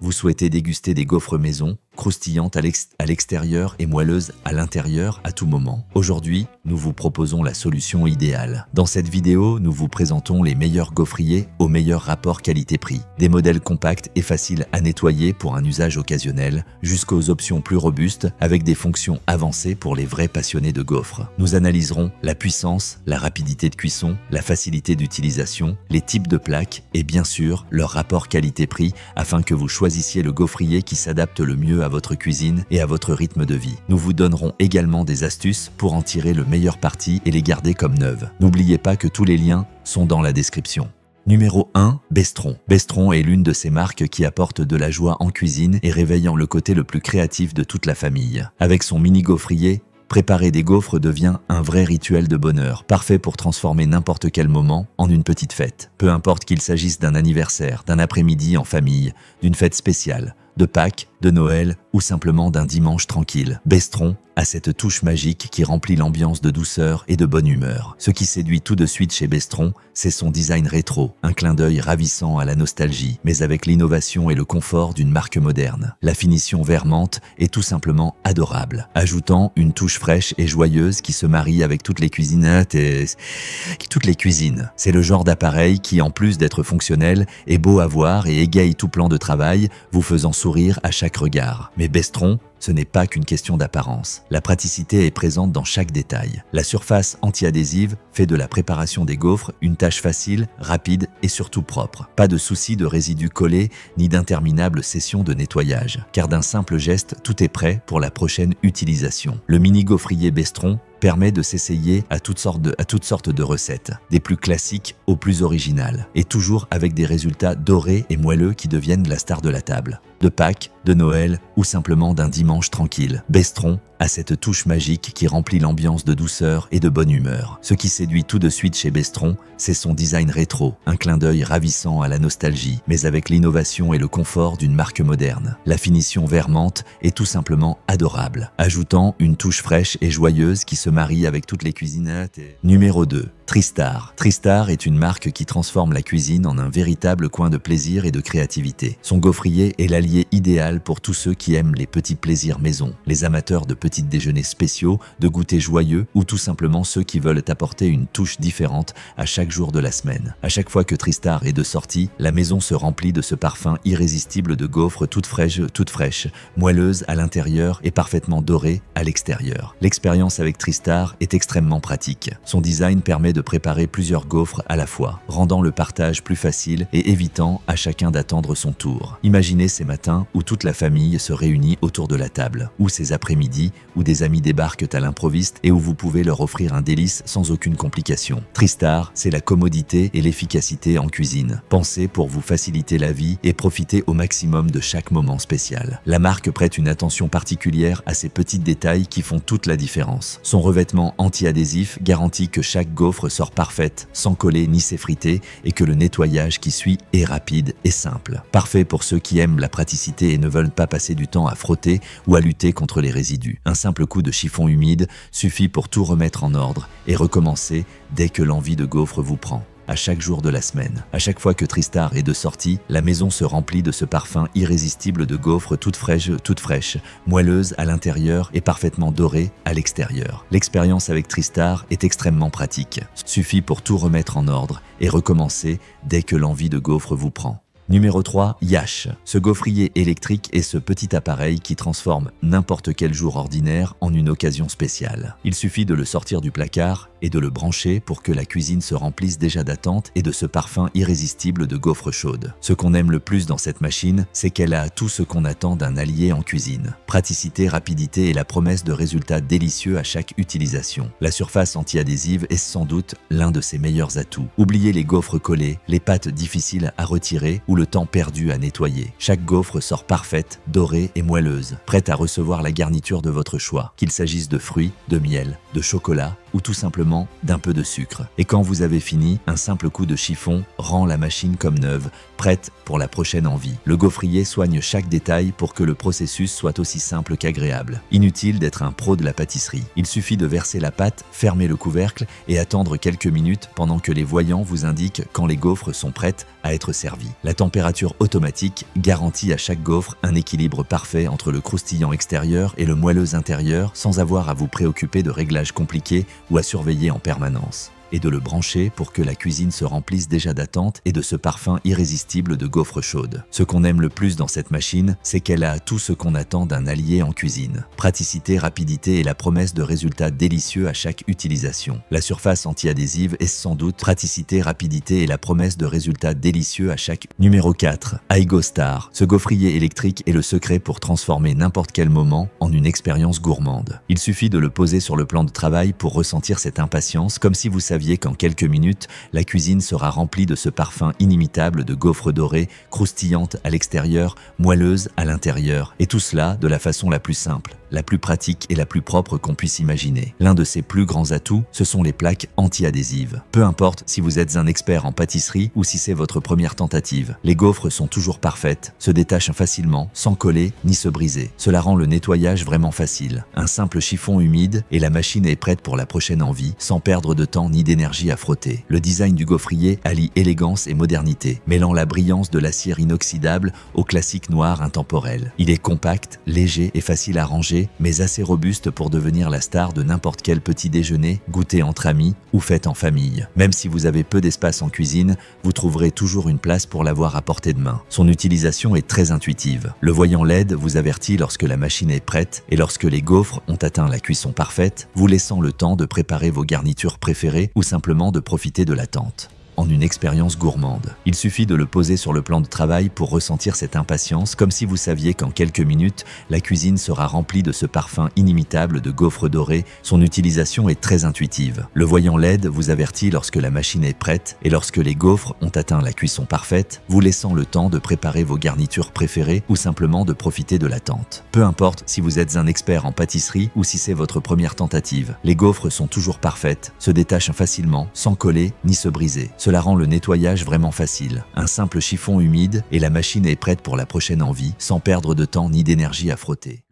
Vous souhaitez déguster des gaufres maison, croustillantes à l'extérieur et moelleuses à l'intérieur à tout moment. Aujourd'hui, nous vous proposons la solution idéale. Dans cette vidéo, nous vous présentons les meilleurs gaufriers au meilleur rapport qualité-prix. Des modèles compacts et faciles à nettoyer pour un usage occasionnel, jusqu'aux options plus robustes avec des fonctions avancées pour les vrais passionnés de gaufres. Nous analyserons la puissance, la rapidité de cuisson, la facilité d'utilisation, les types de plaques et bien sûr leur rapport qualité-prix afin que vous choisissiez le gaufrier qui s'adapte le mieux à votre cuisine et à votre rythme de vie. Nous vous donnerons également des astuces pour en tirer le meilleur parti et les garder comme neuves. N'oubliez pas que tous les liens sont dans la description. Numéro 1, Bestron. Bestron est l'une de ces marques qui apporte de la joie en cuisine et réveillant le côté le plus créatif de toute la famille. Avec son mini gaufrier, préparer des gaufres devient un vrai rituel de bonheur, parfait pour transformer n'importe quel moment en une petite fête. Peu importe qu'il s'agisse d'un anniversaire, d'un après-midi en famille, d'une fête spéciale, de Pâques, de Noël ou simplement d'un dimanche tranquille. Bestron a cette touche magique qui remplit l'ambiance de douceur et de bonne humeur. Ce qui séduit tout de suite chez Bestron, c'est son design rétro, un clin d'œil ravissant à la nostalgie, mais avec l'innovation et le confort d'une marque moderne. La finition vermante est tout simplement adorable, ajoutant une touche fraîche et joyeuse qui se marie avec toutes les cuisinettes et toutes les cuisines. C'est le genre d'appareil qui, en plus d'être fonctionnel, est beau à voir et égaye tout plan de travail, vous faisant sourire à chaque regard. Mais Bestron, ce n'est pas qu'une question d'apparence. La praticité est présente dans chaque détail. La surface anti-adhésive fait de la préparation des gaufres une tâche facile, rapide et surtout propre. Pas de souci de résidus collés ni d'interminables sessions de nettoyage, car d'un simple geste, tout est prêt pour la prochaine utilisation. Le mini gaufrier Bestron permet de s'essayer à toutes sortes de recettes, des plus classiques aux plus originales, et toujours avec des résultats dorés et moelleux qui deviennent la star de la table. De Pâques, de Noël ou simplement d'un dimanche tranquille, Bestron a cette touche magique qui remplit l'ambiance de douceur et de bonne humeur. Ce qui séduit tout de suite chez Bestron, c'est son design rétro, un clin d'œil ravissant à la nostalgie, mais avec l'innovation et le confort d'une marque moderne. La finition vermante est tout simplement adorable, ajoutant une touche fraîche et joyeuse qui se marie avec toutes les cuisinettes et... Numéro 2. Tristar. Tristar est une marque qui transforme la cuisine en un véritable coin de plaisir et de créativité. Son gaufrier est l'allié idéal pour tous ceux qui aiment les petits plaisirs maison, les amateurs de petits déjeuners spéciaux, de goûters joyeux ou tout simplement ceux qui veulent apporter une touche différente à chaque jour de la semaine. À chaque fois que Tristar est de sortie, la maison se remplit de ce parfum irrésistible de gaufres toutes fraîches, moelleuses à l'intérieur et parfaitement dorées à l'extérieur. L'expérience avec Tristar est extrêmement pratique. Son design permet de préparer plusieurs gaufres à la fois, rendant le partage plus facile et évitant à chacun d'attendre son tour. Imaginez ces matins où toute la famille se réunit autour de la table, ou ces après-midi où des amis débarquent à l'improviste et où vous pouvez leur offrir un délice sans aucune complication. Tristar, c'est la commodité et l'efficacité en cuisine. Pensez pour vous faciliter la vie et profiter au maximum de chaque moment spécial. La marque prête une attention particulière à ces petits détails qui font toute la différence. Son revêtement anti-adhésif garantit que chaque gaufre sort parfaite, sans coller ni s'effriter et que le nettoyage qui suit est rapide et simple. Parfait pour ceux qui aiment la praticité et ne veulent pas passer du temps à frotter ou à lutter contre les résidus. Un simple coup de chiffon humide suffit pour tout remettre en ordre et recommencer dès que l'envie de gaufre vous prend. À chaque jour de la semaine. À chaque fois que Tristar est de sortie, la maison se remplit de ce parfum irrésistible de gaufres toutes fraîches, moelleuses à l'intérieur et parfaitement dorées à l'extérieur. L'expérience avec Tristar est extrêmement pratique. Suffit pour tout remettre en ordre et recommencer dès que l'envie de gaufre vous prend. Numéro 3, Yash. Ce gaufrier électrique est ce petit appareil qui transforme n'importe quel jour ordinaire en une occasion spéciale. Il suffit de le sortir du placard et de le brancher pour que la cuisine se remplisse déjà d'attente et de ce parfum irrésistible de gaufres chaudes. Ce qu'on aime le plus dans cette machine, c'est qu'elle a tout ce qu'on attend d'un allié en cuisine. Praticité, rapidité et la promesse de résultats délicieux à chaque utilisation. La surface anti-adhésive est sans doute l'un de ses meilleurs atouts. Oubliez les gaufres collées, les pâtes difficiles à retirer ou le temps perdu à nettoyer. Chaque gaufre sort parfaite, dorée et moelleuse, prête à recevoir la garniture de votre choix, qu'il s'agisse de fruits, de miel, de chocolat ou tout simplement d'un peu de sucre. Et quand vous avez fini, un simple coup de chiffon rend la machine comme neuve, prête pour la prochaine envie. Le gaufrier soigne chaque détail pour que le processus soit aussi simple qu'agréable. Inutile d'être un pro de la pâtisserie. Il suffit de verser la pâte, fermer le couvercle et attendre quelques minutes pendant que les voyants vous indiquent quand les gaufres sont prêtes à être servies. La température automatique garantit à chaque gaufre un équilibre parfait entre le croustillant extérieur et le moelleux intérieur sans avoir à vous préoccuper de réglages compliqués ou à surveiller en permanence. Et de le brancher pour que la cuisine se remplisse déjà d'attente et de ce parfum irrésistible de gaufres chaudes. Ce qu'on aime le plus dans cette machine, c'est qu'elle a tout ce qu'on attend d'un allié en cuisine. Praticité, rapidité et la promesse de résultats délicieux à chaque utilisation. La surface anti-adhésive est sans doute praticité, rapidité et la promesse de résultats délicieux à chaque. Numéro 4. Aigo Star. Ce gaufrier électrique est le secret pour transformer n'importe quel moment en une expérience gourmande. Il suffit de le poser sur le plan de travail pour ressentir cette impatience comme si vous saviez qu'en quelques minutes, la cuisine sera remplie de ce parfum inimitable de gaufres dorées, croustillantes à l'extérieur, moelleuses à l'intérieur. Et tout cela de la façon la plus simple, la plus pratique et la plus propre qu'on puisse imaginer. L'un de ses plus grands atouts, ce sont les plaques anti-adhésives. Peu importe si vous êtes un expert en pâtisserie ou si c'est votre première tentative, les gaufres sont toujours parfaites, se détachent facilement, sans coller ni se briser. Cela rend le nettoyage vraiment facile. Un simple chiffon humide et la machine est prête pour la prochaine envie, sans perdre de temps ni d'énergie à frotter. Le design du gaufrier allie élégance et modernité, mêlant la brillance de la cire inoxydable au classique noir intemporel. Il est compact, léger et facile à ranger, mais assez robuste pour devenir la star de n'importe quel petit déjeuner, goûter entre amis ou fête en famille. Même si vous avez peu d'espace en cuisine, vous trouverez toujours une place pour l'avoir à portée de main. Son utilisation est très intuitive. Le voyant LED vous avertit lorsque la machine est prête et lorsque les gaufres ont atteint la cuisson parfaite, vous laissant le temps de préparer vos garnitures préférées ou simplement de profiter de l'attente. En une expérience gourmande. Il suffit de le poser sur le plan de travail pour ressentir cette impatience comme si vous saviez qu'en quelques minutes, la cuisine sera remplie de ce parfum inimitable de gaufres dorées. Son utilisation est très intuitive. Le voyant LED vous avertit lorsque la machine est prête et lorsque les gaufres ont atteint la cuisson parfaite, vous laissant le temps de préparer vos garnitures préférées ou simplement de profiter de l'attente. Peu importe si vous êtes un expert en pâtisserie ou si c'est votre première tentative, les gaufres sont toujours parfaites, se détachent facilement, sans coller ni se briser. Cela rend le nettoyage vraiment facile. Un simple chiffon humide et la machine est prête pour la prochaine envie, sans perdre de temps ni d'énergie à frotter.